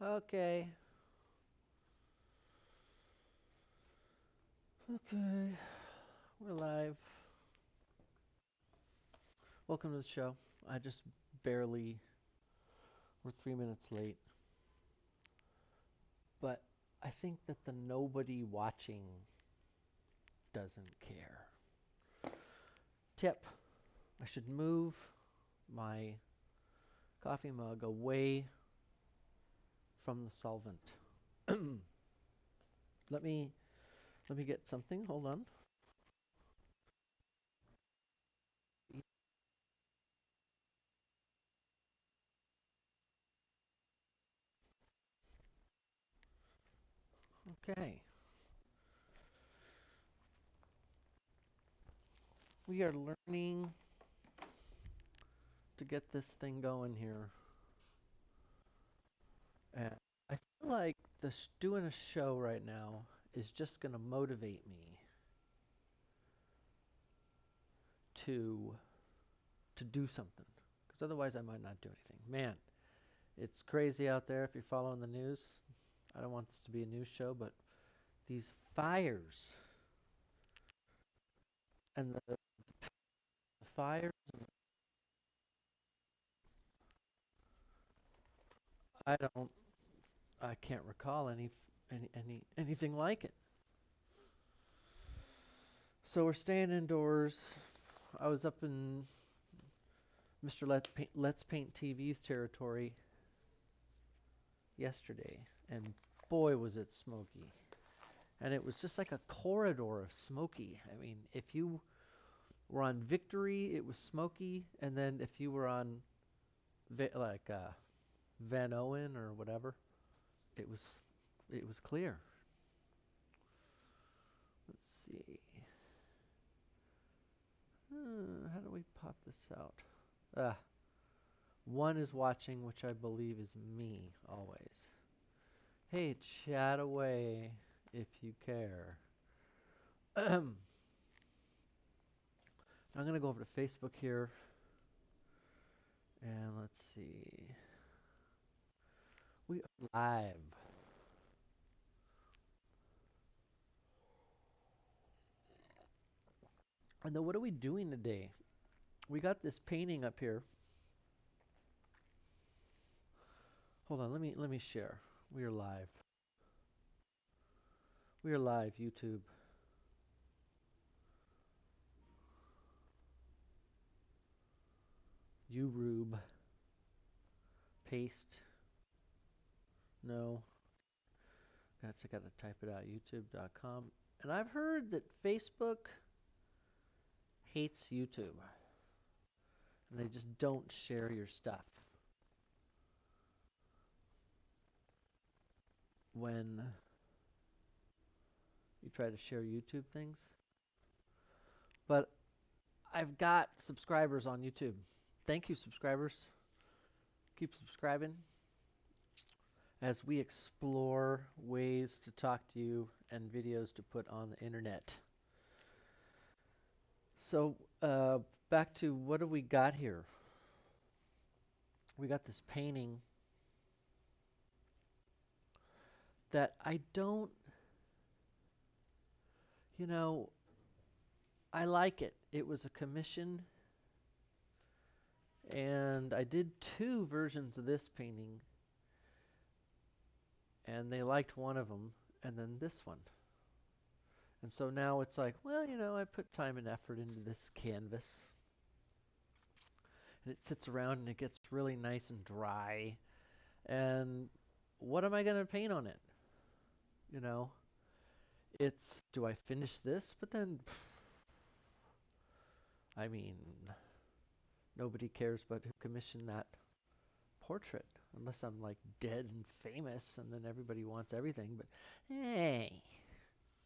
Okay. Okay. We're live. Welcome to the show. I just barely. We're 3 minutes late. But I think that the nobody watching doesn't care. Tip: I should move my coffee mug away from the solvent. Let me get something. Hold on. Okay. We are learning to get this thing going here. And I feel like doing a show right now is just going to motivate me to do something. Because otherwise, I might not do anything. Man, it's crazy out there. If you're following the news, I don't want this to be a news show, but these fires and the fires, I don't, I can't recall anything like it. So we're staying indoors. I was up in Mr. Let's Paint TV's territory yesterday, and boy was it smoky. And it was just like a corridor of smoky. I mean, if you were on Victory, it was smoky, and then if you were on Van Owen or whatever, it was clear. Let's see. How do we pop this out? One is watching, which I believe is me always. Hey, chat away if you care. I'm going to go over to Facebook here. And let's see. We are live. And then what are we doing today? We got this painting up here. Hold on, let me share. We are live. We are live, YouTube. YouRube. Paste. No. I gotta type it out. YouTube.com. And I've heard that Facebook hates YouTube. And they just don't share your stuff. When you try to share YouTube things. But I've got subscribers on YouTube. Thank you, subscribers. Keep subscribing as we explore ways to talk to you and videos to put on the internet. So back to what do we got here? We got this painting that I don't, I like it. It was a commission, and I did 2 versions of this painting, and they liked one of them, and then this one. And so now it's like, well, I put time and effort into this canvas. And it sits around and it gets really nice and dry. And what am I going to paint on it? It's, do I finish this? But then, I mean, nobody cares but who commissioned that portrait. Unless I'm like dead and famous and then everybody wants everything. But hey,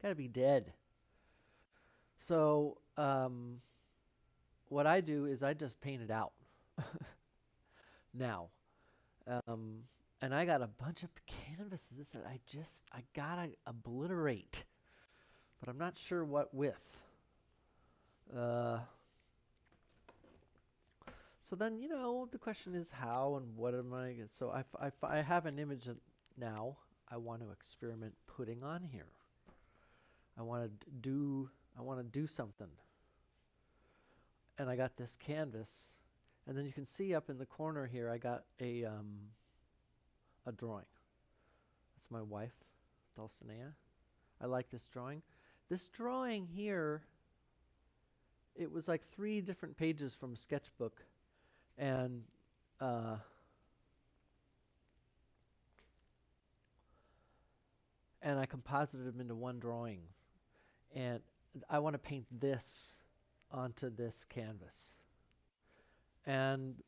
gotta be dead. So, what I do is I just paint it out now. Um, and I got a bunch of canvases that I gotta obliterate. But I'm not sure what with. So then, the question is how and what am I? So I have an image that, now I want to experiment putting on here. I want to do something. And I got this canvas, and then you can see up in the corner here I got a drawing. That's my wife, Dulcinea. I like this drawing. This drawing here, it was like 3 different pages from a sketchbook, and I composited them into one drawing. And I want to paint this onto this canvas. And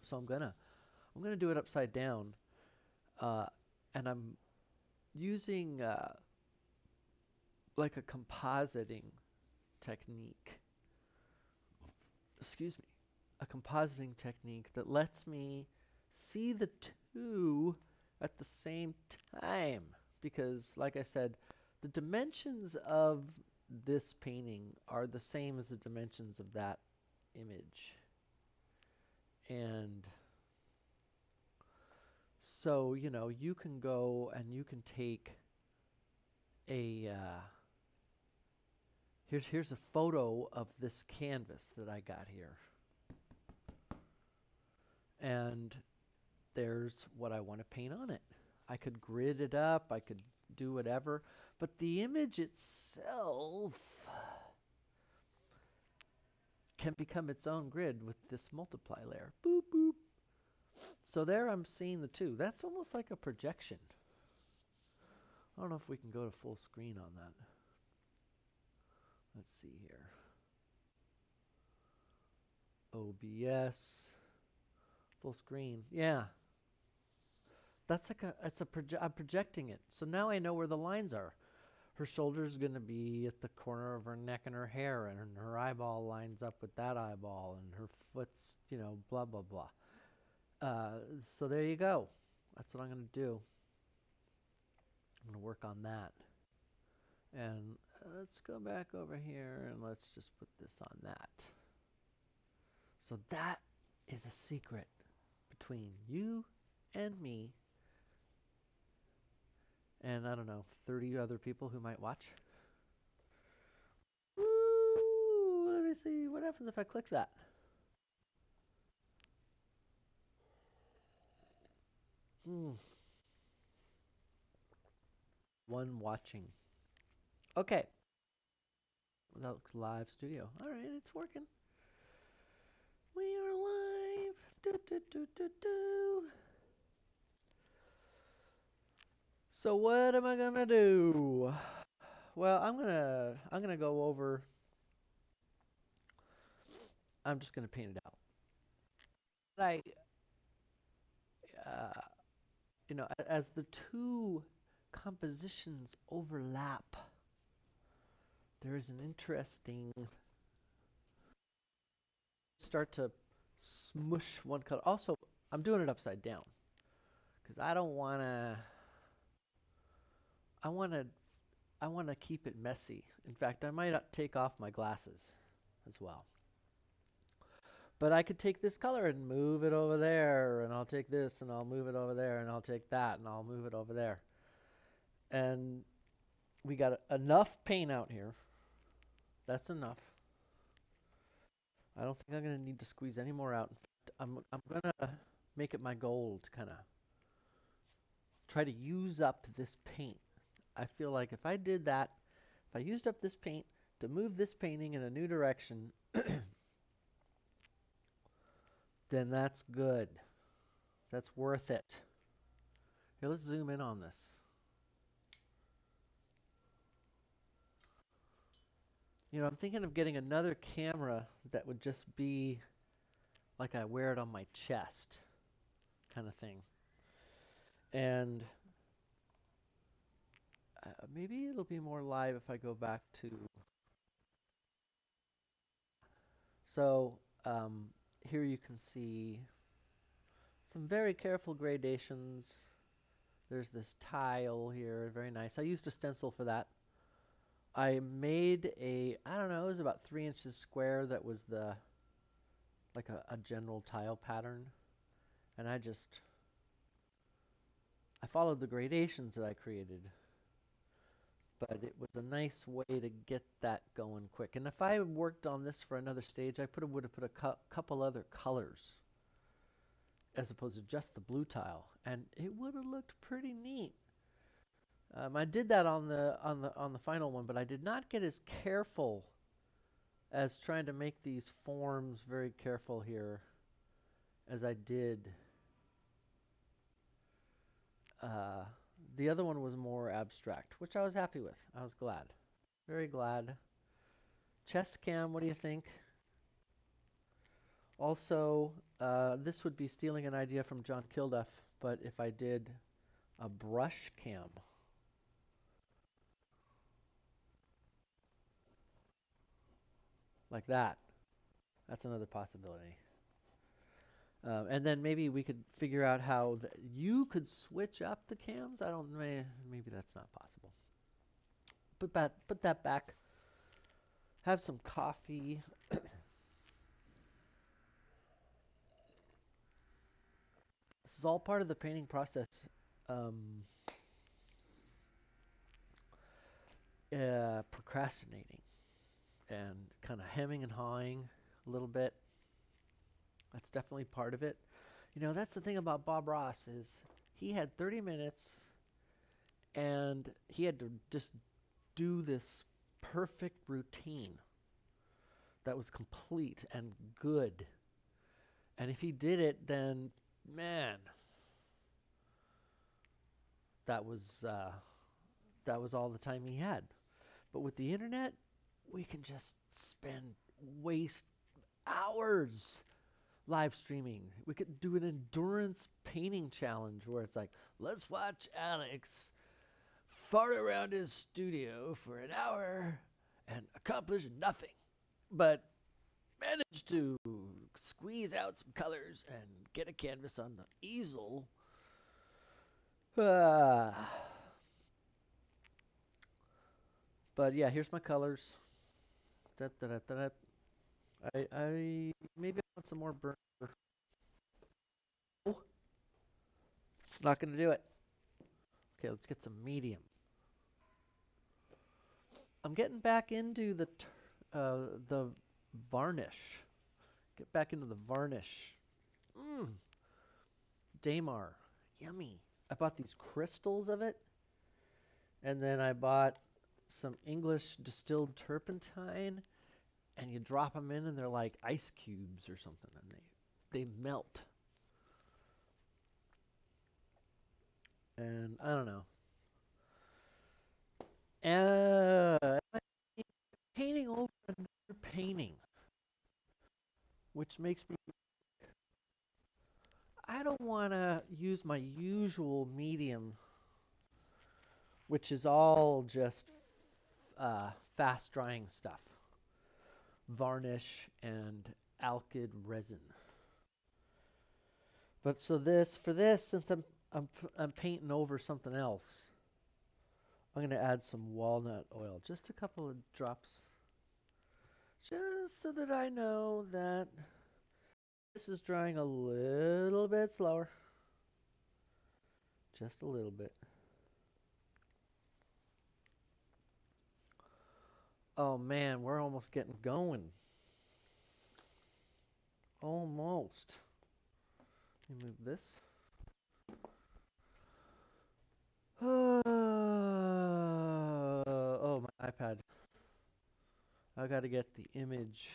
so I'm gonna do it upside down, and I'm using like a compositing technique. Excuse me, a compositing technique that lets me see the two at the same time, because, like I said, the dimensions of this painting are the same as the dimensions of that image. And so, you know, you can go and you can take a here's a photo of this canvas that I got here. And there's what I want to paint on it. I could grid it up, I could do whatever, but the image itself can become its own grid with this multiply layer. Boop, boop. So there I'm seeing the two. That's almost like a projection. I don't know if we can go to full screen on that. Let's see here. OBS. Full screen. Yeah. That's like I'm projecting it. So now I know where the lines are. Her shoulder's going to be at the corner of her neck and her hair, and her eyeball lines up with that eyeball, and her foot's, you know, blah, blah, blah. So there you go. That's what I'm going to do. I'm going to work on that. And let's go back over here, and let's just put this on that. So that is a secret between you and me, and I don't know, 30 other people who might watch. Woo! Let me see. What happens if I click that? One watching. Okay. Well, that looks live studio. All right, it's working. We are live. Do, do, do, do, do. So what am I gonna do? Well, I'm gonna go over. I'm just gonna paint it out. You know, as the two compositions overlap, there is an interesting start to smush one color. Also, I'm doing it upside down because I don't want to. I want to keep it messy. In fact, I might take off my glasses as well. But I could take this color and move it over there, and I'll take this and I'll move it over there, and I'll take that and I'll move it over there. And we got enough paint out here. That's enough. I don't think I'm going to need to squeeze any more out. In fact, I'm going to make it my goal to kind of try to use up this paint. I feel like if I did that, if I used up this paint to move this painting in a new direction, then that's good. That's worth it. Here, let's zoom in on this. You know, I'm thinking of getting another camera that would just be like I wear it on my chest kind of thing. And maybe it'll be more live if I go back to... So, here you can see some very careful gradations. There's this tile here, very nice. I used a stencil for that. I made I don't know, it was about 3 inches square that was like a general tile pattern. And I just I followed the gradations that I created, but it was a nice way to get that going quick. And if I had worked on this for another stage, I would have put a couple other colors as opposed to just the blue tile, and it would have looked pretty neat. I did that on the final one, but I did not get as careful as trying to make these forms very careful here as I did. The other one was more abstract, which I was happy with. I was glad. Very glad. Chest cam, what do you think? Also, this would be stealing an idea from John Kilduff, but if I did a brush cam. Like that. That's another possibility. And then maybe we could figure out how you could switch up the cams. I don't know. Maybe that's not possible. Put that back. Have some coffee. This is all part of the painting process. Procrastinating and kind of hemming and hawing a little bit. That's definitely part of it. You know, that's the thing about Bob Ross is he had 30 minutes and he had to just do this perfect routine that was complete and good. And if he did it, then, man, that was all the time he had. But with the internet, we can just waste hours live streaming. We could do an endurance painting challenge where it's like, let's watch Alex fart around his studio for an hour and accomplish nothing, but manage to squeeze out some colors and get a canvas on the easel. But yeah, here's my colors. I maybe I want some more burn. Oh, not gonna do it. Okay, let's get some medium. I'm getting back into the varnish. Get back into the varnish. Damar, yummy. I bought these crystals of it, and then I bought some English distilled turpentine, and you drop them in, and they're like ice cubes or something, and they melt. And I don't know. Painting over another painting, which makes me. I don't want to use my usual medium, which is all just fast drying stuff, varnish and alkyd resin. But so for this, since I'm painting over something else, I'm going to add some walnut oil, just a couple of drops, just so that I know that this is drying a little bit slower. Just a little bit. Oh man, we're almost getting going. Almost. Let me move this. Oh, my iPad. I got to get the image.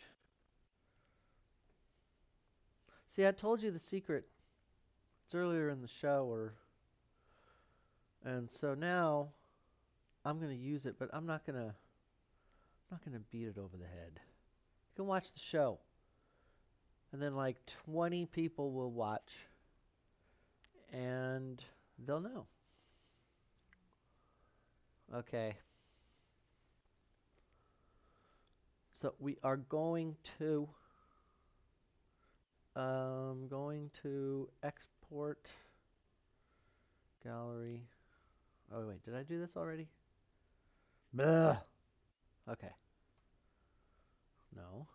See, I told you the secret. It's earlier in the show, and so now I'm going to use it, but I'm not going to beat it over the head. You can watch the show, and then like 20 people will watch, and they'll know. Okay. So we are going to export gallery. Oh wait, did I do this already? Blah. Okay. No.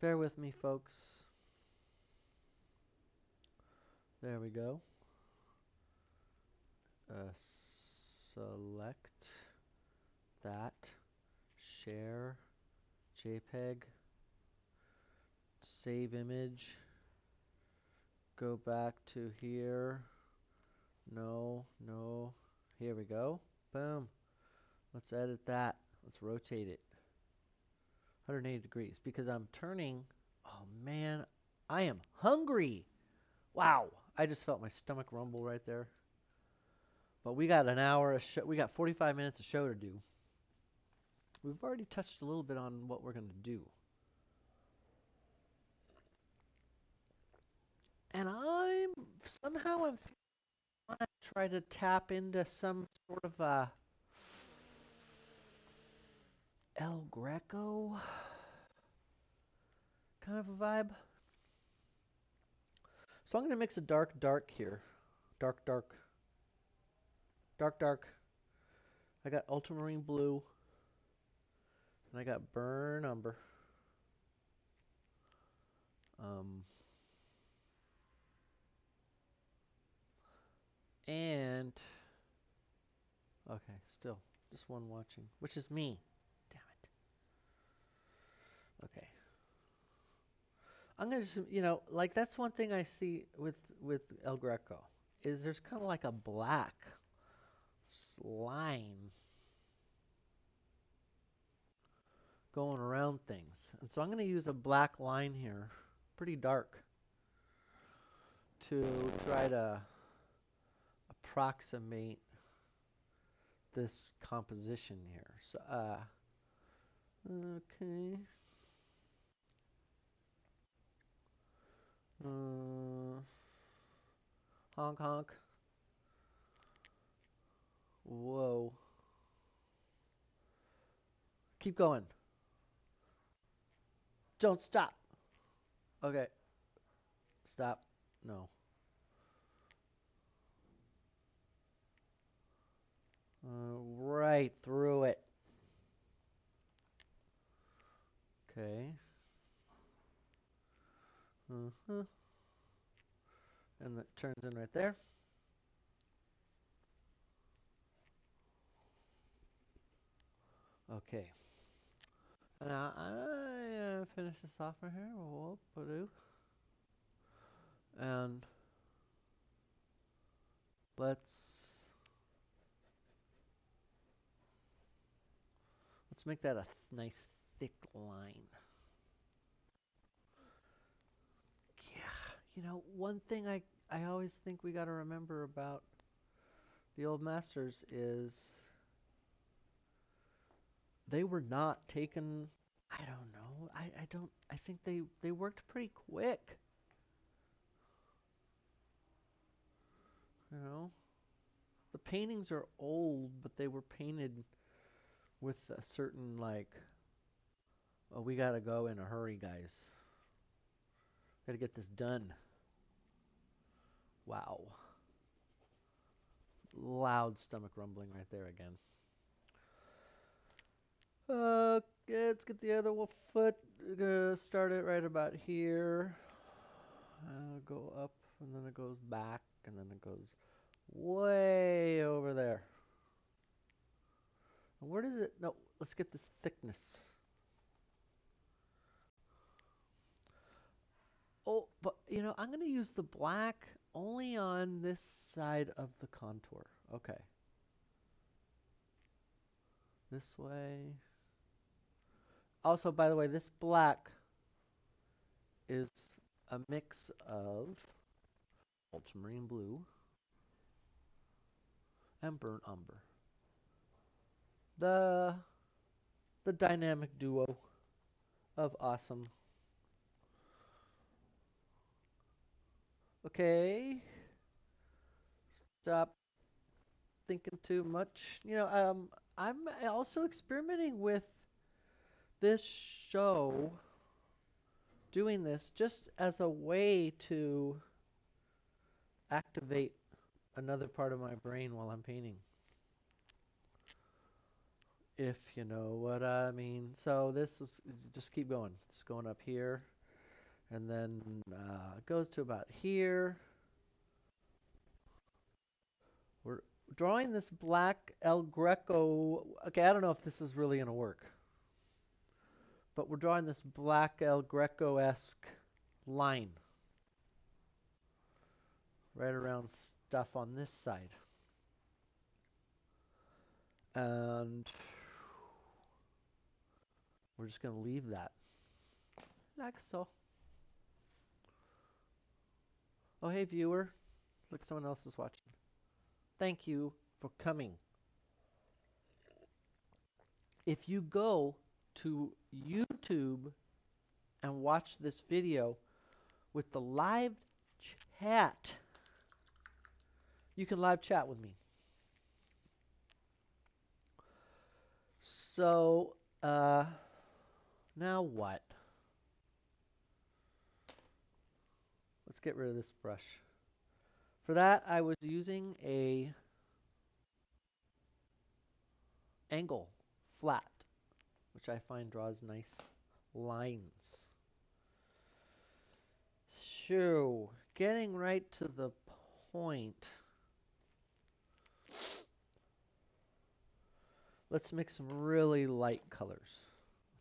Bear with me, folks. There we go. Select that. Share. JPEG. Save image. Go back to here. No. Here we go. Boom. Let's edit that. Let's rotate it. 180 degrees because I'm turning. Oh man, I am hungry. Wow. I just felt my stomach rumble right there. But we got an hour of show. We got 45 minutes of show to do. We've already touched a little bit on what we're going to do. And I'm want to try to tap into some sort of a El Greco kind of a vibe. So I'm going to mix a dark here. Dark. I got ultramarine blue. And I got burn umber. And okay, still just one watching, which is me. Damn it. Okay. I'm gonna just, like that's one thing I see with El Greco is there's kind of like a black slime going around things, and so I'm gonna use a black line here, pretty dark, to try to approximate this composition here. So, okay. Honk. Whoa. Keep going. Don't stop. Okay. Stop. No. Right through it. Okay. And that turns in right there. Okay. Now I finish this off right here. Whoop-a-doo. And let's make that a nice thick line. Yeah, one thing I always think we got to remember about the old masters is they were not taken, I don't know. I think they worked pretty quick. The paintings are old, but they were painted with a certain oh, we gotta go in a hurry, guys. Gotta get this done. Wow. Loud stomach rumbling right there again. Let's get the other foot. Start it right about here. Go up, and then it goes back, and then it goes way over there. And where does it? No, let's get this thickness. Oh, but I'm going to use the black only on this side of the contour. Okay. This way. Also, by the way, this black is a mix of ultramarine blue and burnt umber. The dynamic duo of awesome. Okay. Stop thinking too much. I'm also experimenting with this show, doing this just as a way to activate another part of my brain while I'm painting. If you know what I mean. So this is, just keep going. It's going up here. And then it goes to about here. drawing this black El Greco. Okay, I don't know if this is really going to work. But we're drawing this black El Greco-esque line right around stuff on this side. And we're just going to leave that like so. Oh, hey, viewer. Look, someone else is watching. Thank you for coming. If you go to YouTube and watch this video with the live chat, you can live chat with me. So, now what? Let's get rid of this brush. For that, I was using a angle flat, which I find draws nice lines. So, getting right to the point, let's mix some really light colors.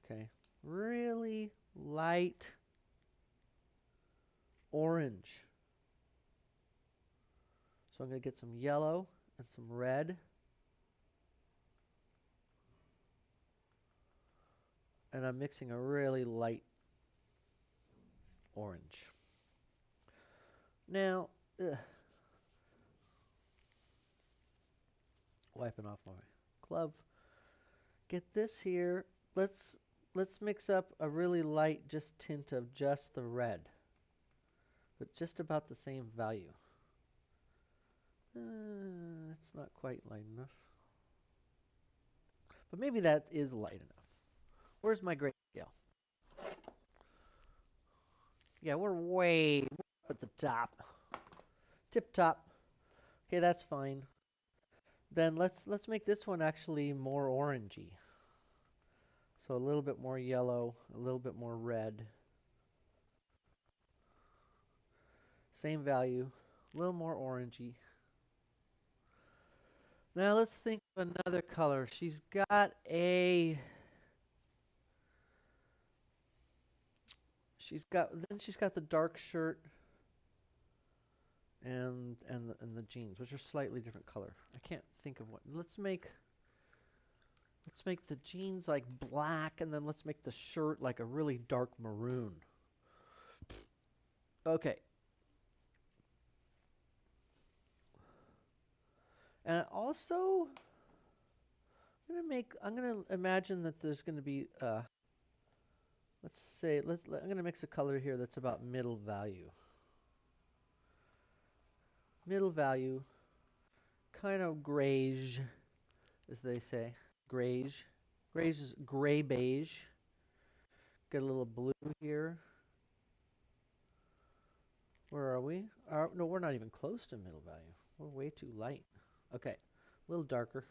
Okay, really light orange. So I'm going to get some yellow and some red. And I'm mixing a really light orange. Now, wiping off my glove. Get this here. Let's mix up a really light just tint of just the red, but just about the same value. It's not quite light enough, but maybe that is light enough. Where's my grayscale? Yeah, we're way up at the top. Tip top. Okay, that's fine. Then let's make this one actually more orangey. So a little bit more yellow, a little bit more red. Same value, a little more orangey. Now let's think of another color. She's got the dark shirt and the jeans, which are slightly different color. I can't think of what. Let's make the jeans like black, and then let's make the shirt like a really dark maroon. Okay. And also, I'm gonna imagine that there's gonna be I'm gonna mix a color here that's about middle value. Middle value, kind of grayish, as they say. Grayish. Grayish is gray beige. Get a little blue here. Where are we? No, we're not even close to middle value. We're way too light. Okay, a little darker.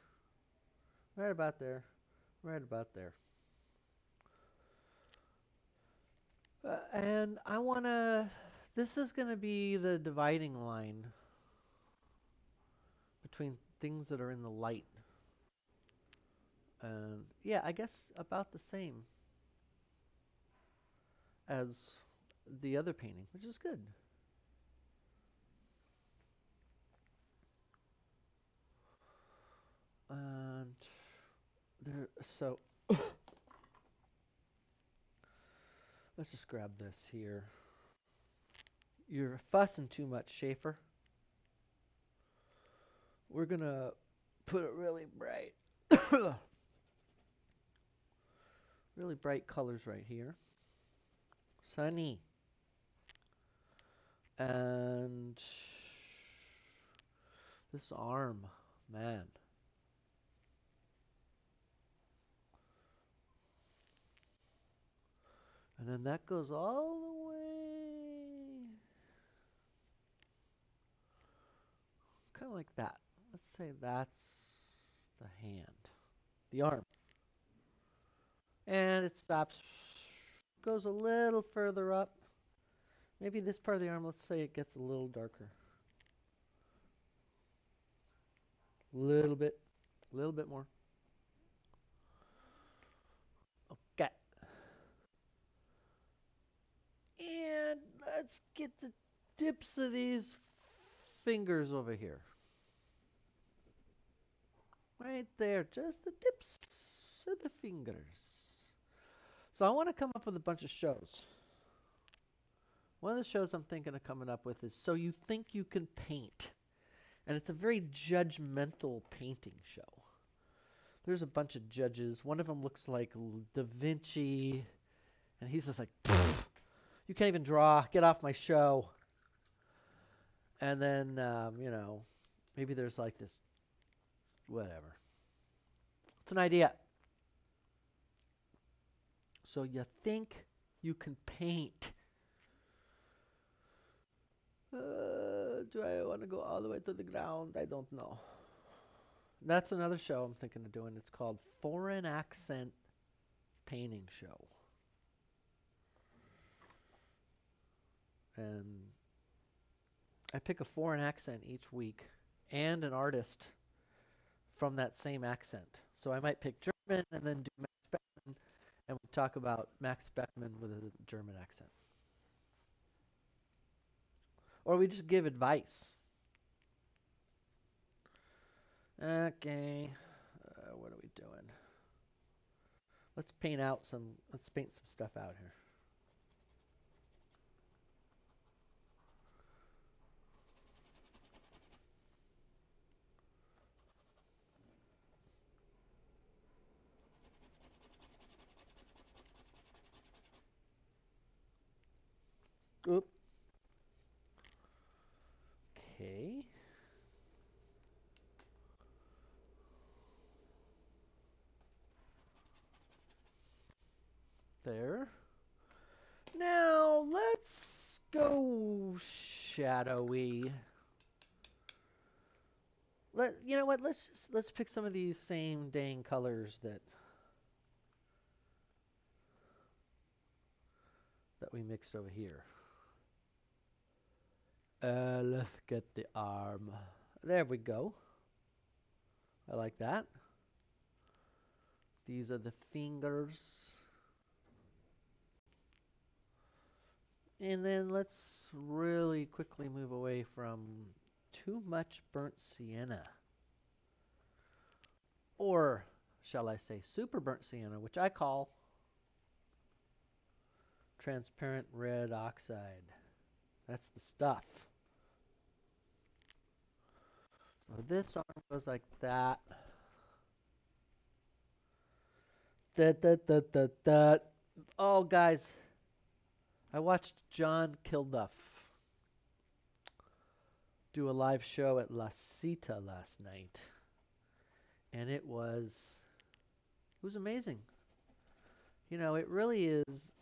Right about there. Right about there. And I want to... This is going to be the dividing line between things that are in the light. And yeah, I guess about the same as the other painting, which is good. And there, so let's just grab this here. You're fussing too much, Schaefer. We're gonna put it really bright. Really bright colors right here. Sunny. And this arm, man. And then that goes all the way. Kind of like that. Let's say that's the hand. The arm. And it stops. Goes a little further up. Maybe this part of the arm, let's say it gets a little darker. Little bit. Little bit more. Okay. And let's get the tips of these fingers over here. Right there, just the tips of the fingers. So I want to come up with a bunch of shows. One of the shows I'm thinking of coming up with is So You Think You Can Paint. And it's a very judgmental painting show. There's a bunch of judges. One of them looks like Da Vinci. And he's just like, you can't even draw. Get off my show. And then, maybe there's like this, whatever. It's an idea. So you think you can paint. Do I want to go all the way to the ground? I don't know. That's another show I'm thinking of doing. It's called Foreign Accent Painting Show. And I pick a foreign accent each week and an artist from that same accent. So I might pick German and then do Max Beckman, and we talk about Max Beckman with a German accent. Or we just give advice. Okay, what are we doing? Let's paint some stuff out here. Oop. Okay. There. Now let's go shadowy. You know what? Let's pick some of these same dang colors that we mixed over here. Let's get the arm. There we go. I like that. These are the fingers. And then let's really quickly move away from too much burnt sienna. Or, shall I say, super burnt sienna, which I call transparent red oxide. That's the stuff. So this arm goes like that. Oh, guys. I watched John Kilduff do a live show at La Cita last night. And it was amazing. You know, it really is,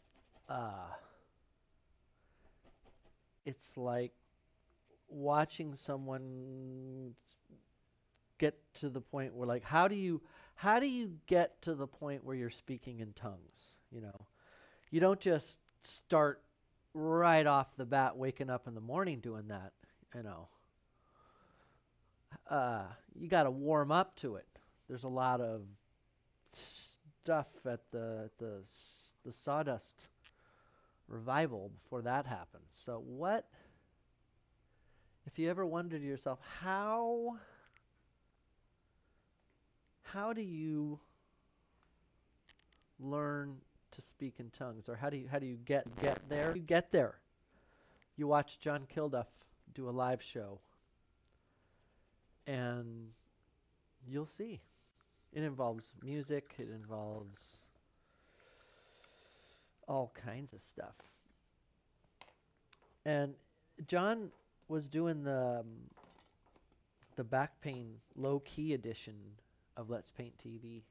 it's like watching someone get to the point where, like, how do you get to the point where you're speaking in tongues? You know, you don't just start right off the bat waking up in the morning doing that. You know, you got to warm up to it. There's a lot of stuff at the Sawdust revival before that happens. So what, if you ever wondered to yourself, how do you learn to speak in tongues, or how do you get there? You get there. You watch John Kilduff do a live show, and you'll see. It involves music. It involves all kinds of stuff. And John was doing the back pain low key edition of Let's Paint TV,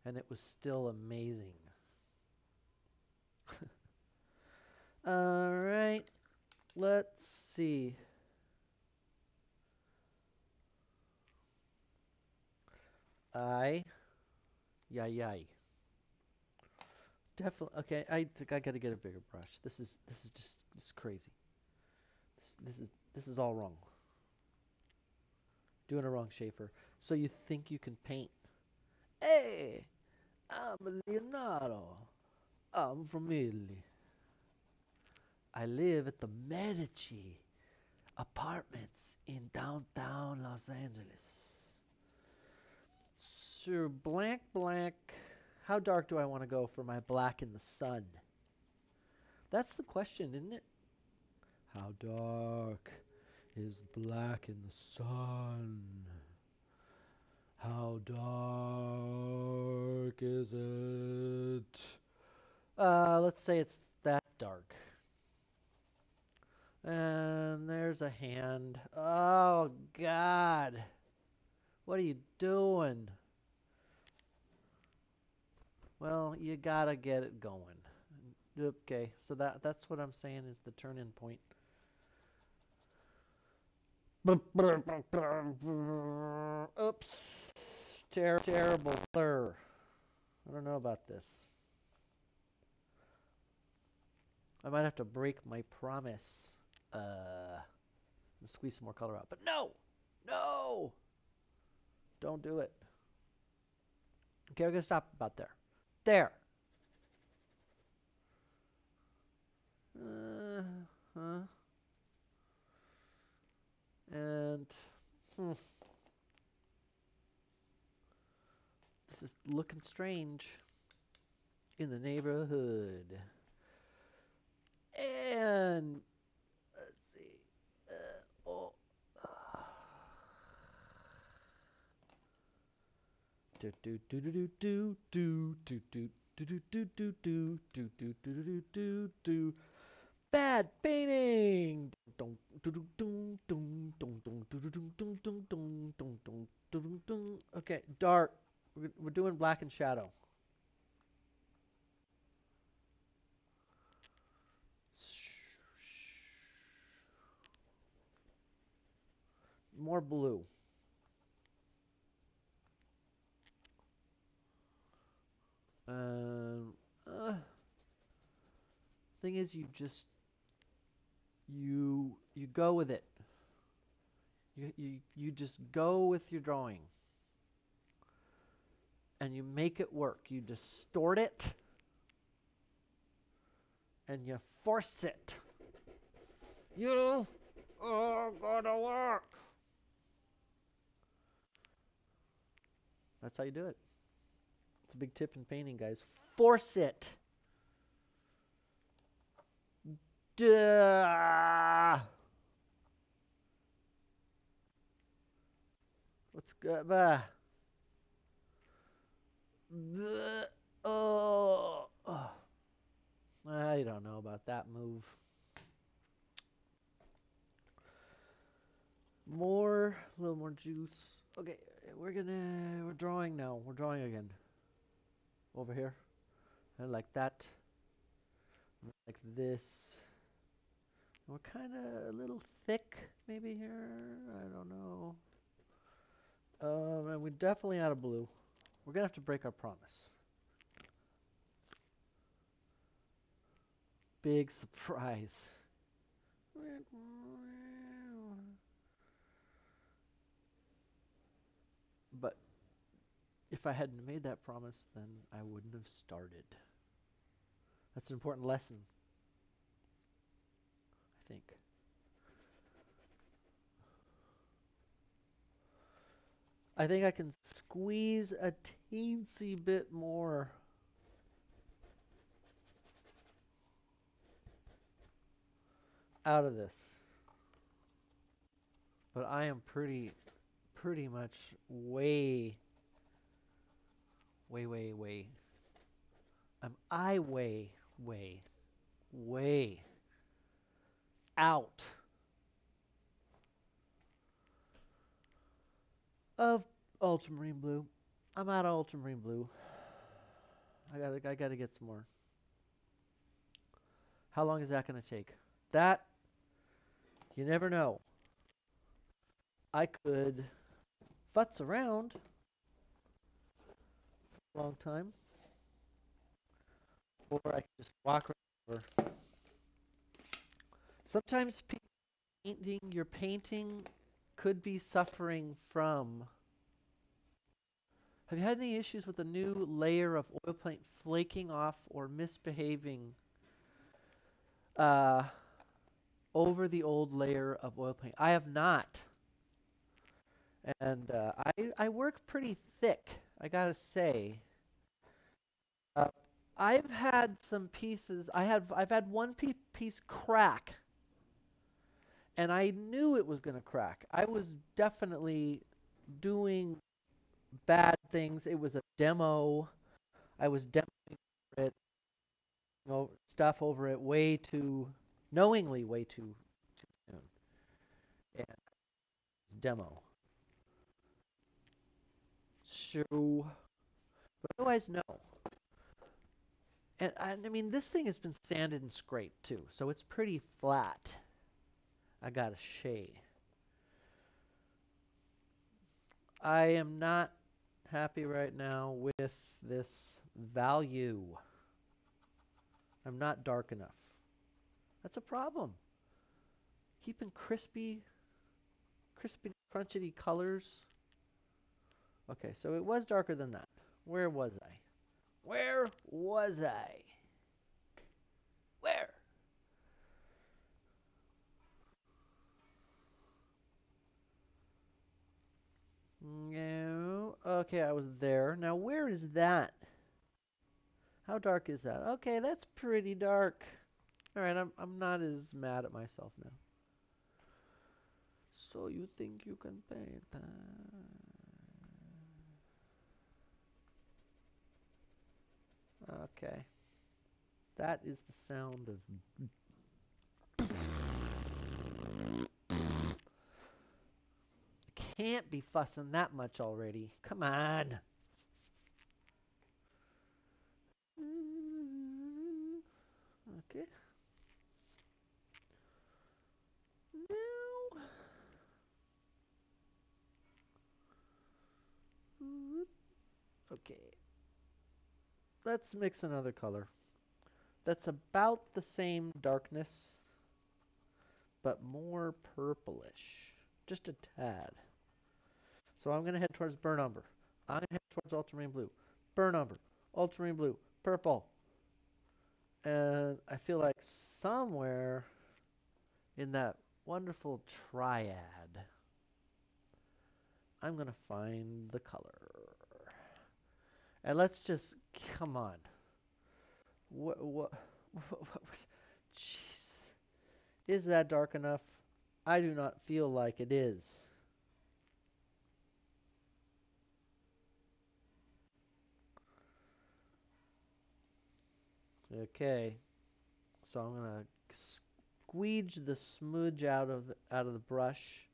and it was still amazing. All right, let's see. Yay. Definitely. Okay, I got to get a bigger brush. This is crazy. This is all wrong. Doing it wrong, Schaefer. So you think you can paint? Hey, I'm a Leonardo. I'm from Italy. I live at the Medici apartments in downtown Los Angeles. Sir blank blank. How dark do I want to go for my black in the sun? That's the question, isn't it? How dark is black in the sun? How dark is it? Let's say it's that dark. And there's a hand. Oh, God. What are you doing? Well, you gotta get it going. Okay, so that's what I'm saying is the turn-in point. Oops. Terrible blur. I don't know about this. I might have to break my promise. Squeeze some more color out. But no! No! Don't do it. Okay, we're going to stop about there. There. And this is looking strange in the neighborhood. And let's see. Do do do do do do do do do do do do do do do do do do. Bad painting. Okay, dark. We're doing black and shadow. More blue. Thing is, you go with it. You just go with your drawing, and you make it work. You distort it, and you force it. You are gonna work. That's how you do it. It's a big tip in painting, guys. Force it. Duh. What's good? Oh. I don't know about that move. A little more juice. Okay, we're drawing now. We're drawing again. Over here. And like that. Like this. We're kind of a little thick maybe here. I don't know. And we're definitely out of blue. We're going to have to break our promise. Big surprise. But if I hadn't made that promise, then I wouldn't have started. That's an important lesson, I think. I think I can squeeze a teensy bit more. Out of this. But I am pretty much way out of ultramarine blue. I'm out of ultramarine blue. I gotta get some more. How long is that gonna take? That, you never know. I could futz around for a long time, or I could just walk right over. Sometimes you're painting could be suffering from. Have you had any issues with the new layer of oil paint flaking off or misbehaving over the old layer of oil paint? I have not. And I work pretty thick, I gotta say. I've had some pieces. I've had one piece crack, and I knew it was gonna crack. I was definitely doing bad things. It was a demo. I was demoing it, stuff over it way too knowingly, way too soon. And it's demo. So, but otherwise, no. And I mean, this thing has been sanded and scraped too, so it's pretty flat. I gotta say. I am not happy right now with this value. I'm not dark enough. That's a problem. Keeping crispy, crunchety colors. Okay, so it was darker than that. Where was I? Where was I? Where? No. Okay, I was there. Now, where is that? How dark is that? Okay, that's pretty dark. All right, I'm not as mad at myself now. So you think you can paint that? Okay. That is the sound of... Can't be fussing that much already. Come on. Okay. Now. Okay. Let's mix another color. That's about the same darkness, but more purplish. Just a tad. So I'm going to head towards burnt umber. I'm going to head towards ultramarine blue. Burnt umber. Ultramarine blue. Purple. And I feel like somewhere in that wonderful triad, I'm going to find the color. And let's just, come on. What, jeez. Is that dark enough? I do not feel like it is. Okay. So I'm going to squeege the smudge out of the brush.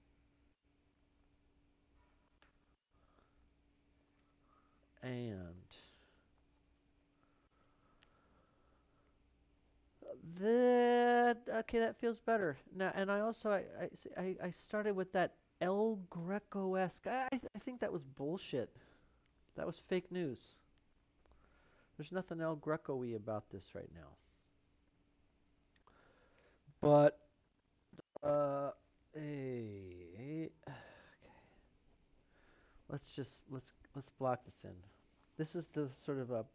And that feels better. Now, and I also I started with that El Greco-esque. I think that was bullshit. That was fake news. There's nothing El Greco-y about this right now. But okay. Let's block this in. This is the sort of a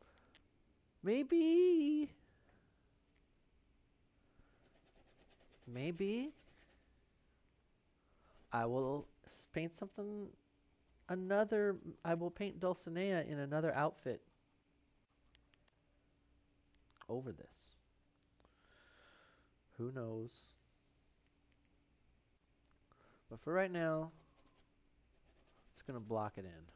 maybe I will paint something I will paint Dulcinea in another outfit over this. Who knows? But for right now, it's going to block it in.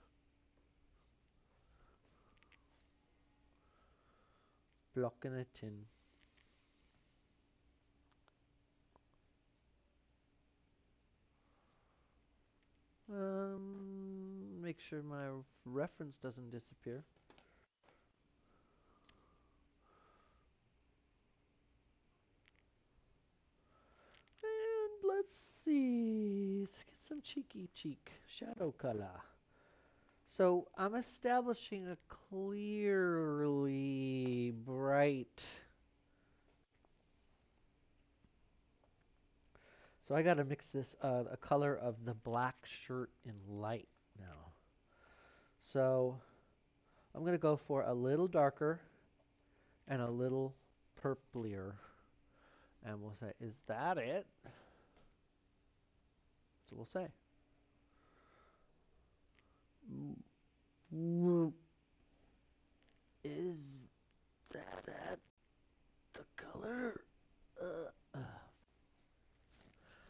Blocking it in. Make sure my reference doesn't disappear. And let's see. Let's get some cheeky cheek shadow color. So I'm establishing a clearly bright. So I got to mix this, a color of the black shirt in light now. So I'm going to go for a little darker and a little purplier. And we'll say, is that it? That's what we'll say. Is that the color?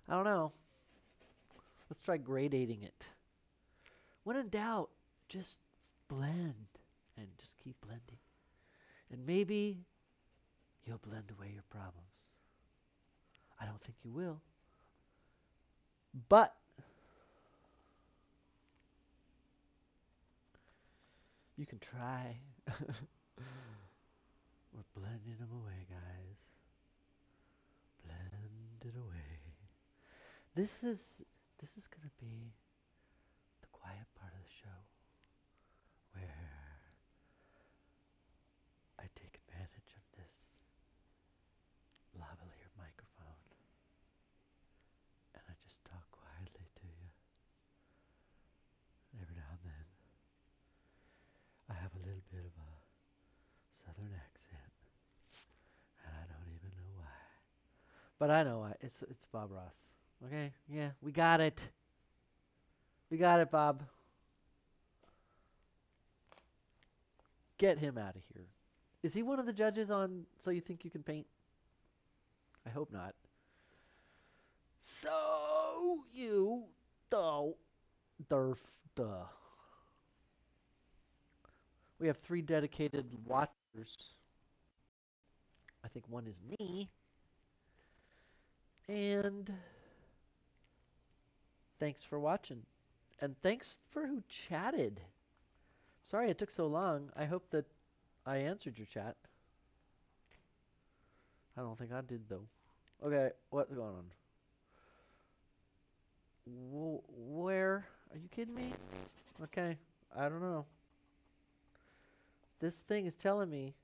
I don't know. Let's try gradating it. When in doubt, just blend and just keep blending. And maybe you'll blend away your problems. I don't think you will. But you can try. We're blending them away, guys. Blend it away. This is going to be the quiet part of the show where I take advantage of this lavalier microphone and I just talk quietly to you. Every now and then I have a little bit of a southern accent and I don't even know why. But I know why. It's Bob Ross. Okay? Yeah, we got it. We got it, Bob. Get him out of here. Is he one of the judges on So You Think You Can Paint? I hope not. So you duh. We have 3 dedicated watchers. I think one is me. And thanks for watching. And thanks for who chatted. Sorry it took so long. I hope that I answered your chat. I don't think I did, though. Okay, what's going on? Where? Are you kidding me? Okay, I don't know. This thing is telling me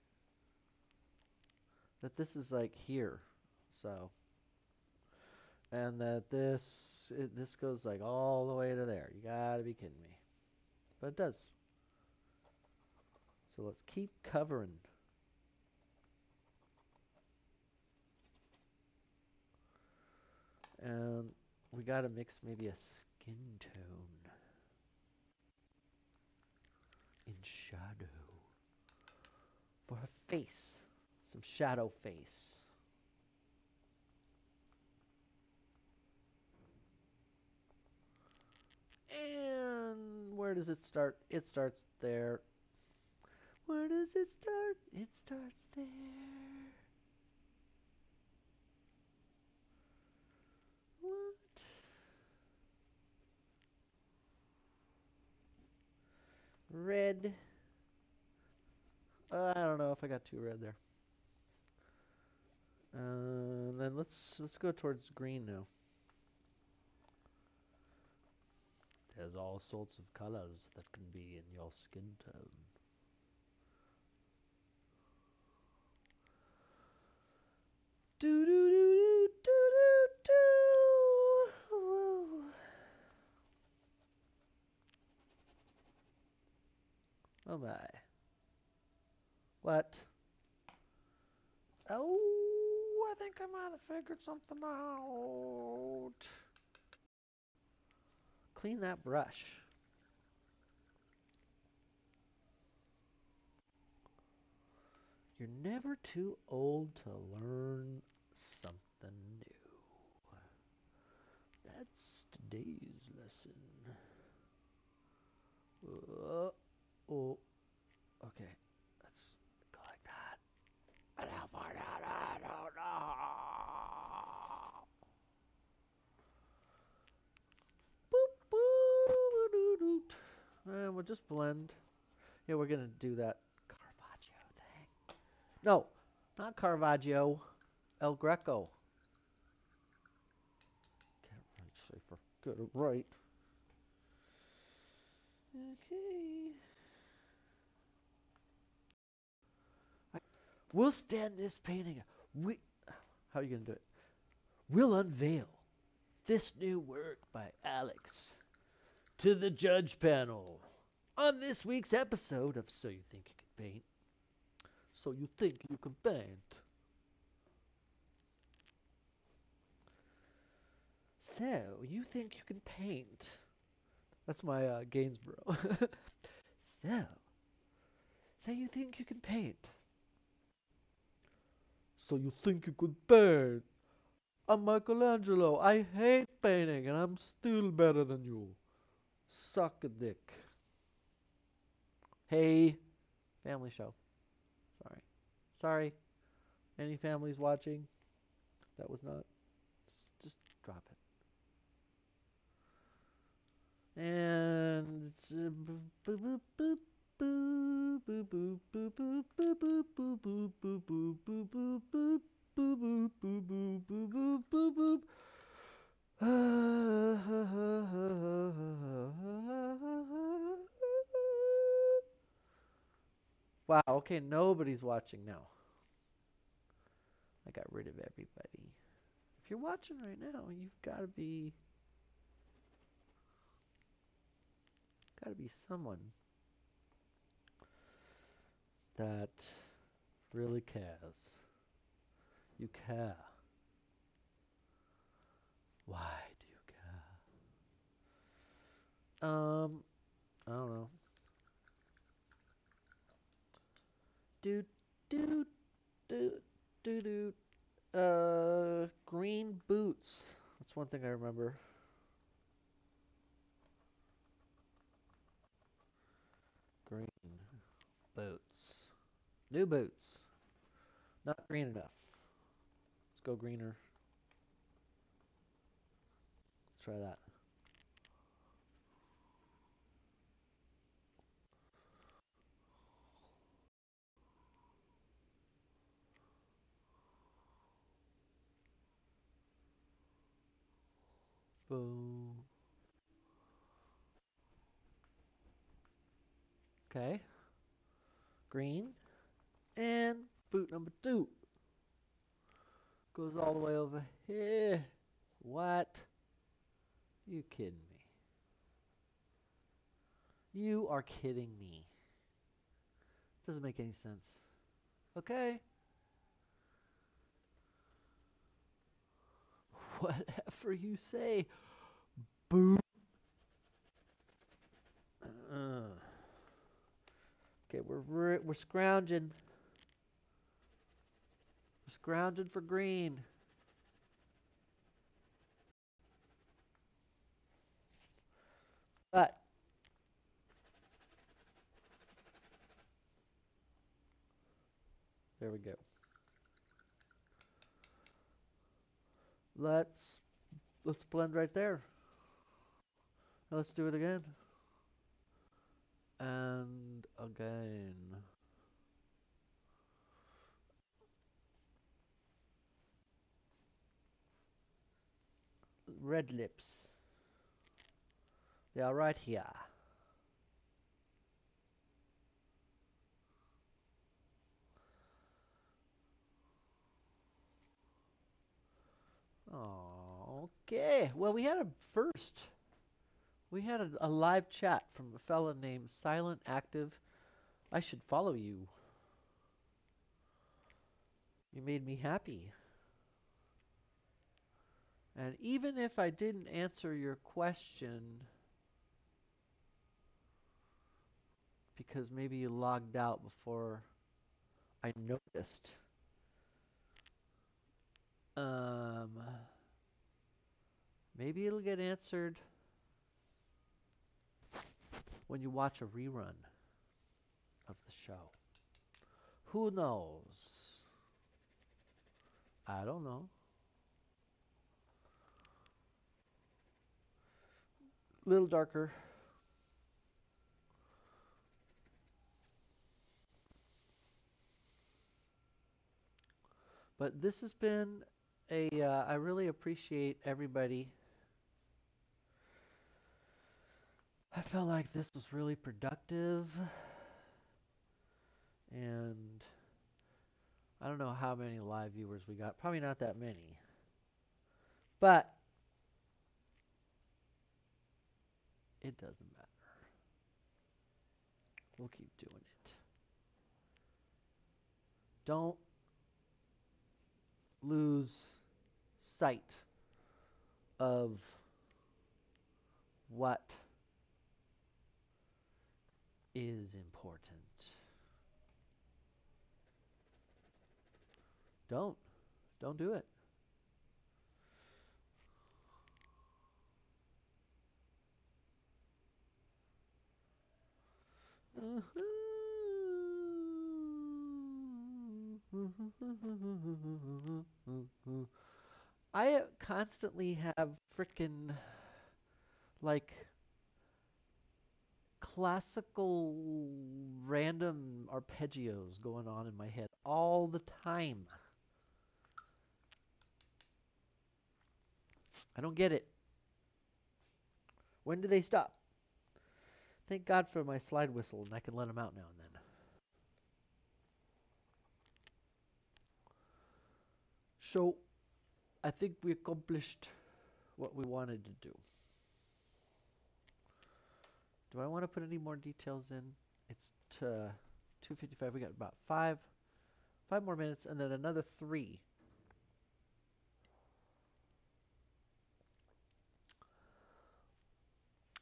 that this is like here. So, and that this goes like all the way to there. You gotta be kidding me. But it does. So let's keep covering. And we gotta mix maybe a skin tone in shadow for her face. Some shadow face. And where does it start? It starts there. Where does it start? It starts there. What? Red. I don't know if I got too red there. Then let's go towards green now. There's all sorts of colors that can be in your skin tone. Do do do do do do do. Oh my. What? Oh, I think I might have figured something out. Clean that brush. You're never too old to learn something new. That's today's lesson. Oh, okay. Let's go like that. And how far down? I don't know. Boop, boop, doo, doo. And we'll just blend. Yeah, we're gonna do that Caravaggio thing. No, not Caravaggio. El Greco. Get it right, Schaefer. Get it right. Okay. We'll stand this painting. How are you going to do it? We'll unveil this new work by Alex to the judge panel on this week's episode of So You Think You Can Paint. So you think you can paint. So you think you can paint. That's my Gainsborough. So you think you can paint. So you think you could paint. I'm Michelangelo. I hate painting and I'm still better than you. Suck a dick. Hey, family show. Sorry. Any families watching? That was not. Just drop it. And wow, okay, nobody's watching now. I got rid of everybody. If you're watching right now, you've got to be someone that really cares. You care. Why do you care? I don't know. Green boots. That's one thing I remember. Green boots. New boots. Not green enough. Let's go greener. Let's try that. Boom. Okay. Green. And boot number 2. Goes all the way over here. What? You kidding me? You are kidding me. Doesn't make any sense. Okay. Whatever you say. Boo. Okay, we're scrounging. We're scrounging for green. But there we go. Let's blend right there. Now let's do it again. And again. Red lips. They are right here. Okay. Well, we had a first. We had a live chat from a fella named Silent Active. I should follow you. You made me happy. And even if I didn't answer your question, because maybe you logged out before I noticed, maybe it'll get answered when you watch a rerun of the show. Who knows? I don't know. A little darker. But this has been I really appreciate everybody. I felt like this was really productive. And I don't know how many live viewers we got. Probably not that many. But It doesn't matter. We'll keep doing it. Don't lose sight of what is important. Don't do it. I constantly have frickin' like classical random arpeggios going on in my head all the time. I don't get it. When do they stop? Thank God for my slide whistle, and I can let them out now and then. So, I think we accomplished what we wanted to do. Do I want to put any more details in? It's 2:55. We got about five more minutes, and then another 3.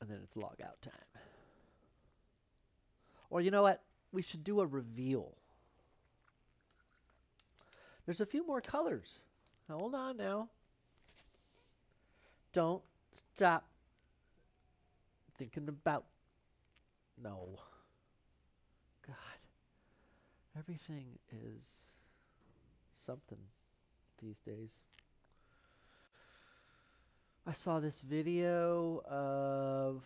And then it's log out time. Or you know what? We should do a reveal. There's a few more colors. Hold on now. Don't stop thinking about. No. God. Everything is something these days. I saw this video. Oh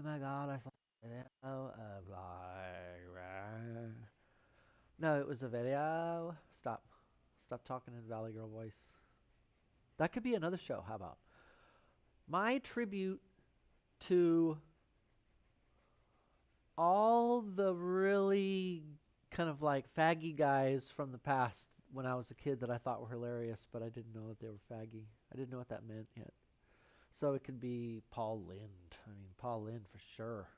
my God, I saw a video of like. No, it was a video. Stop talking in Valley Girl voice. That could be another show. How about my tribute to all the really kind of like faggy guys from the past when I was a kid that I thought were hilarious, but I didn't know that they were faggy. I didn't know what that meant yet. So it could be Paul Lynde. I mean, Paul Lynde for sure.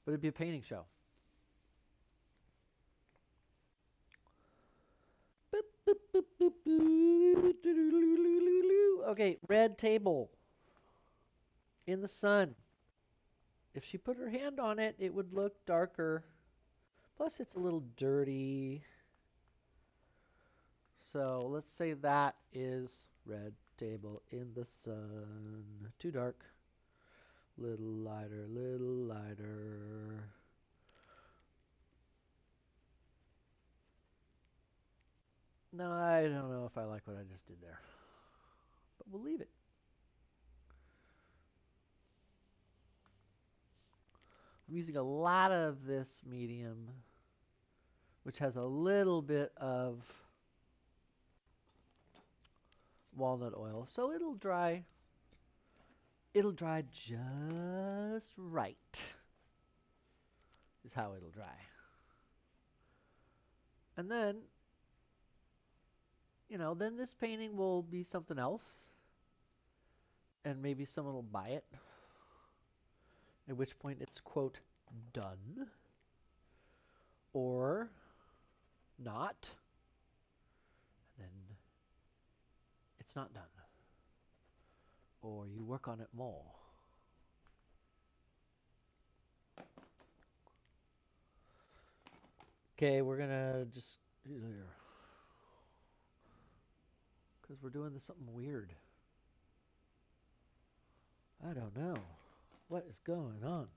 But it'd be a painting show. Okay, red table in the sun. If she put her hand on it, it would look darker. Plus, it's a little dirty. So let's say that is red table in the sun. Too dark. Little lighter, little lighter. No, I don't know if I like what I just did there. But we'll leave it. I'm using a lot of this medium, which has a little bit of walnut oil. So it'll dry just right, is how it'll dry. And then, then this painting will be something else. And maybe someone will buy it. At which point it's, quote, done. Or not. Then it's not done. Or you work on it more. Okay, we're going to just, because we're doing something weird. I don't know. What is going on?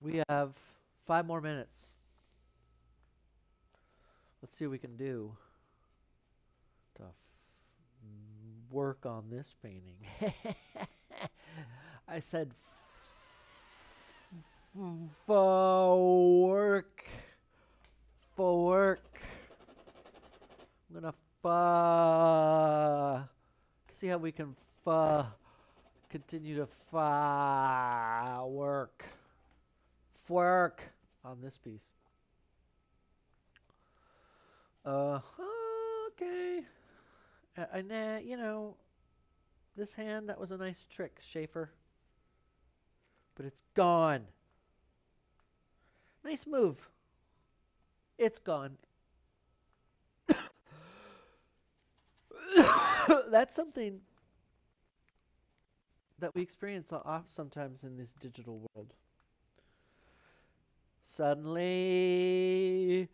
We have 5 more minutes. Let's see what we can do to work on this painting. I said for work. I'm gonna see how we can continue to work on this piece. Okay. And This hand, that was a nice trick, Schaefer. But it's gone. Nice move. It's gone. That's something that we experience sometimes in this digital world. Suddenly,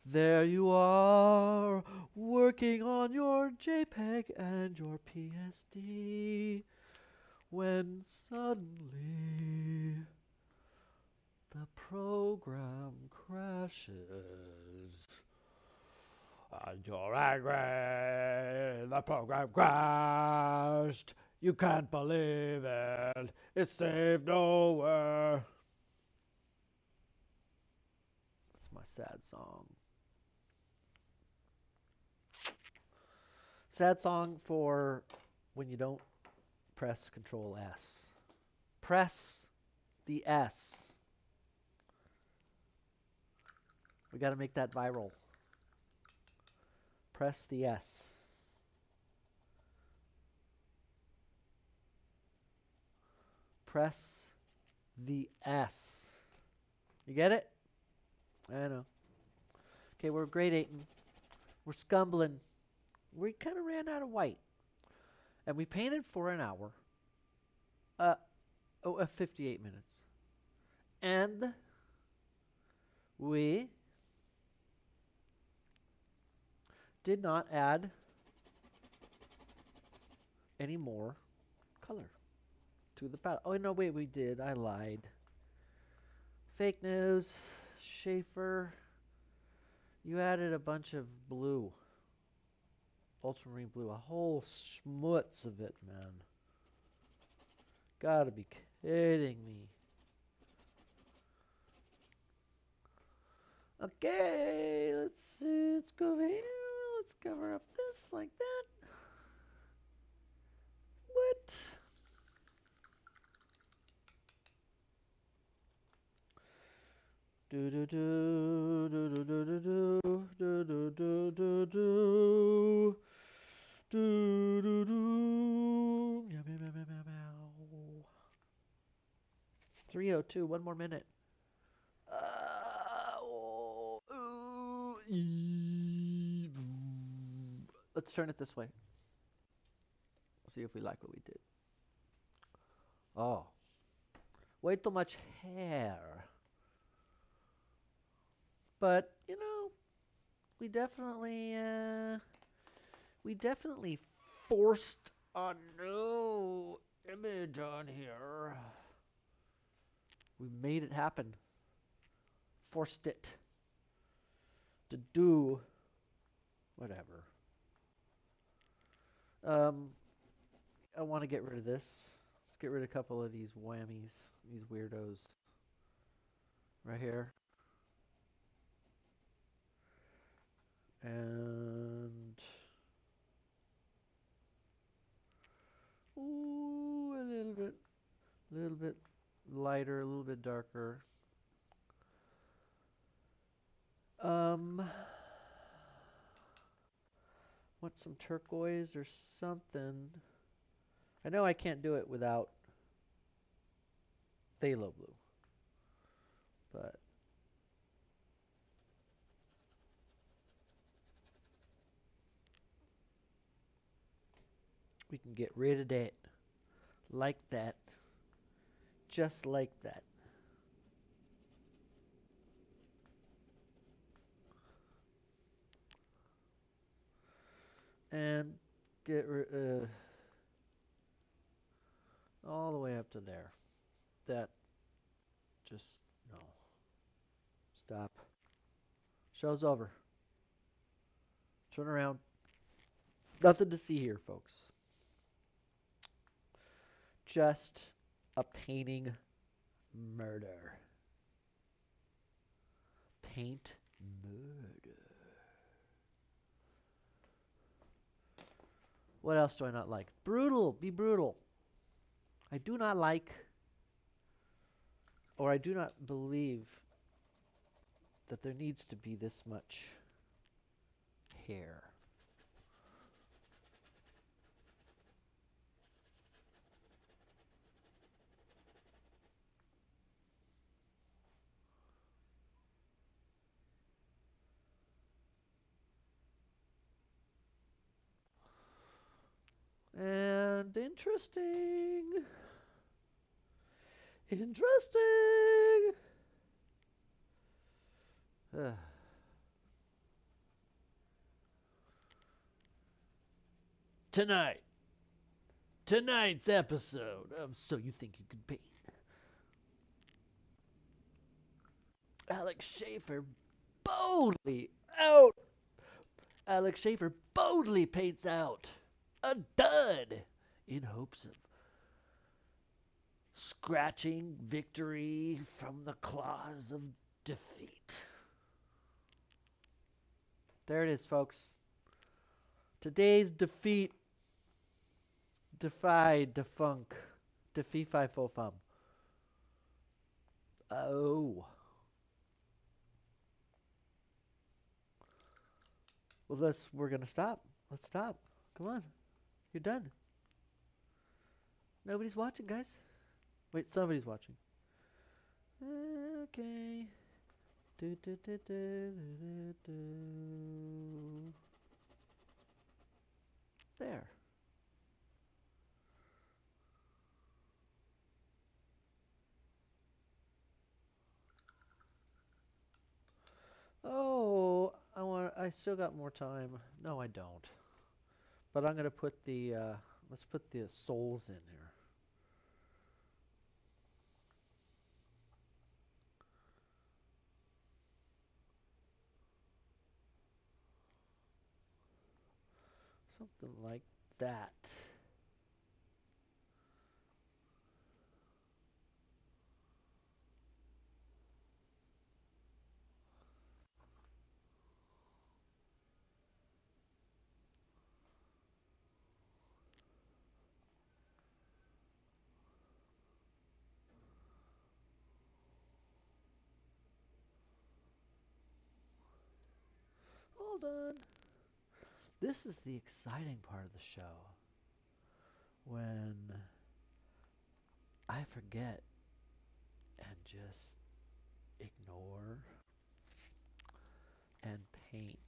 there you are, working on your JPEG and your PSD, when suddenly the program crashes. And you're angry, the program crashed. You can't believe it, it's saved nowhere. That's my sad song. Sad song for when you don't press Control S. Press the S. We got to make that viral. Press the S. Press the S. You get it? I know. Okay, we're grade 8. We're scumbling. We kind of ran out of white. And we painted for an hour. 58 minutes. And we did not add any more color to the palette. Oh, no, wait, we did. I lied. Fake news. Schaefer, you added a bunch of blue. Ultramarine blue. A whole schmutz of it, man. Gotta be kidding me. Okay, let's see. Let's go over here. Let's cover up this like that. What? Do do do do do do do do do do do do do do do do. Meow meow meow meow meow meow. 3:02. 1 more minute. Let's turn it this way. See if we like what we did. Oh, way too much hair. But you know, we definitely forced a new image on here. We made it happen. Forced it to do whatever. I want to get rid of this. Let's get rid of a couple of these whammies, these weirdos right here. And ooh, a little bit lighter, a little bit darker. Want some turquoise or something. I know I can't do it without phthalo blue, but we can get rid of that like that, just like that. And get all the way up to there. That just, no. Stop. Show's over. Turn around. Nothing to see here, folks. Just a painting murder. Paint murder. What else do I not like? Brutal. Be brutal. I do not like, or I do not believe that there needs to be this much hair. Interesting. Interesting. Tonight's episode of So You Think You Could Paint. Alex Schaefer boldly paints out a dud in hopes of scratching victory from the claws of defeat. There it is, folks. Today's defeat defied defunk. Defeat fi fo fum. Oh. Well, we're going to stop. Let's stop. Come on. You're done. Nobody's watching, guys. Wait, somebody's watching. Okay. There. Oh, I still got more time. No, I don't. But I'm going to put the let's put the souls in here. Something like that. Hold on. This is the exciting part of the show. When I forget and just ignore and paint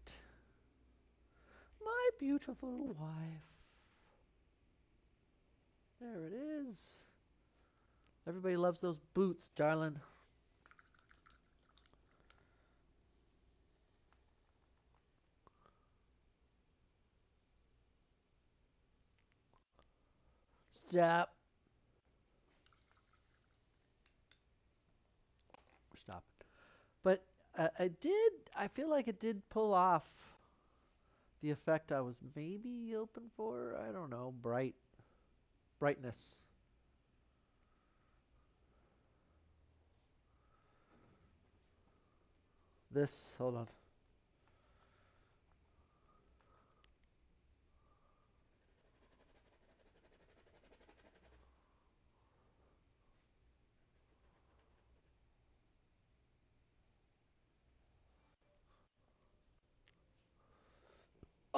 my beautiful wife. There it is. Everybody loves those boots, darling. Stop. Stop. But I feel like it did pull off the effect I was maybe hoping for. I don't know. Brightness. Hold on.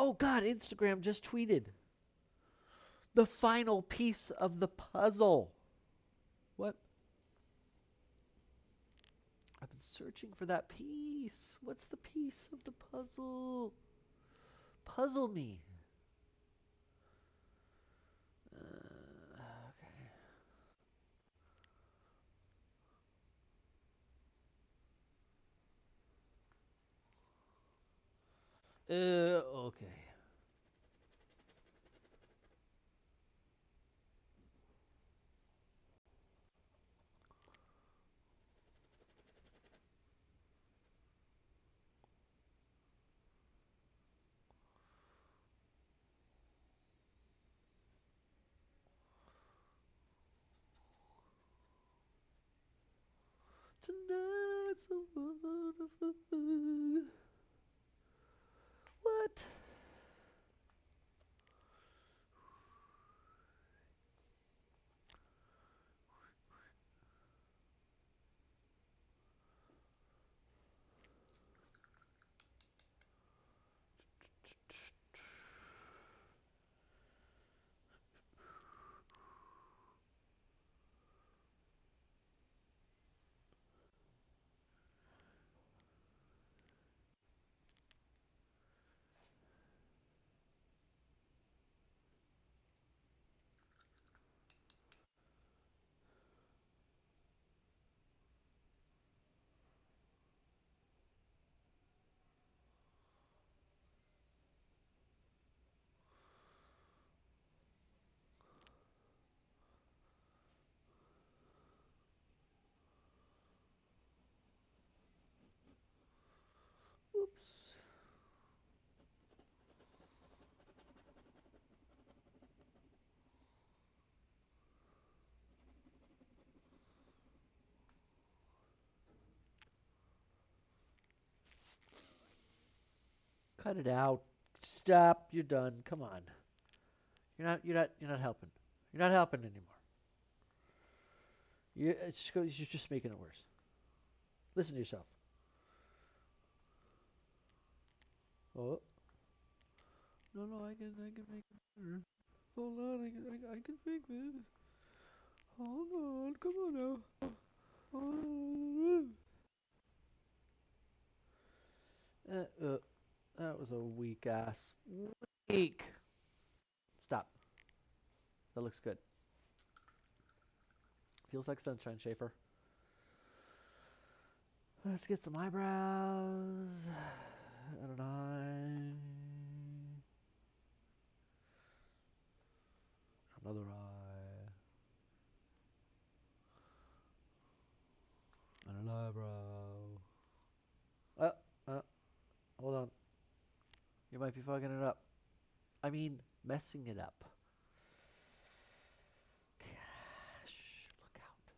Oh God, Instagram just tweeted the final piece of the puzzle. What? I've been searching for that piece. What's the piece of the puzzle? Puzzle me. Okay. Tonight's a wonderful. What? Cut it out. Stop. You're done. Come on. You're not helping. You're not helping anymore. You're just making it worse. Listen to yourself. Oh. No, I can make it better. Hold on, I can fix it. Hold on, come on now. Hold on. That was a weak ass. Weak. Stop. That looks good. Feels like sunshine, Schaefer. Let's get some eyebrows. And an eye. Another eye. And an eyebrow. Hold on. You might be fucking it up. I mean, messing it up. Gosh, look out.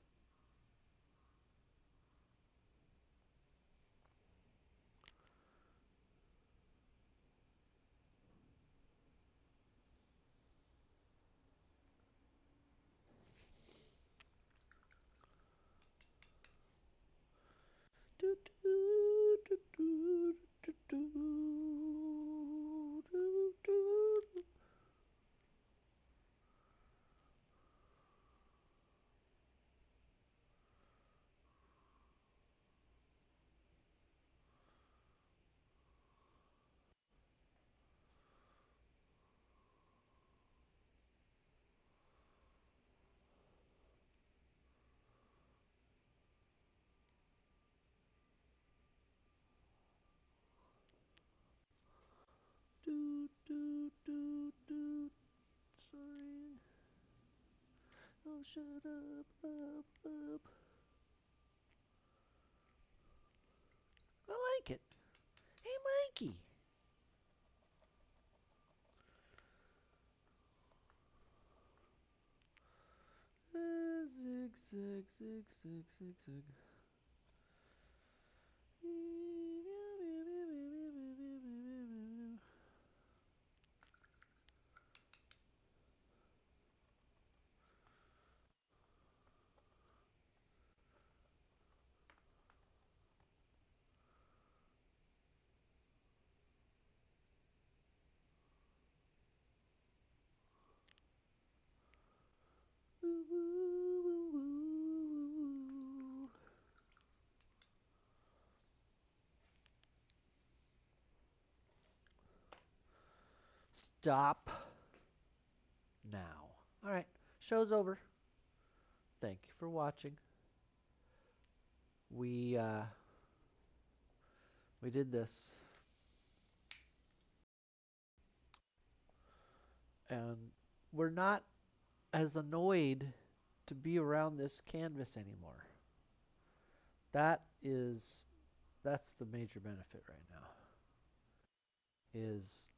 Do, do, do, do, do, do, do, do. Do, do, do, do. Sorry. Oh, shut up. I like it. Hey, Mikey. Zig, zig, zig, zig, zig, zig. Stop now. All right, show's over. Thank you for watching. We did this, and we're not as annoyed to be around this canvas anymore. That's the major benefit right now. Is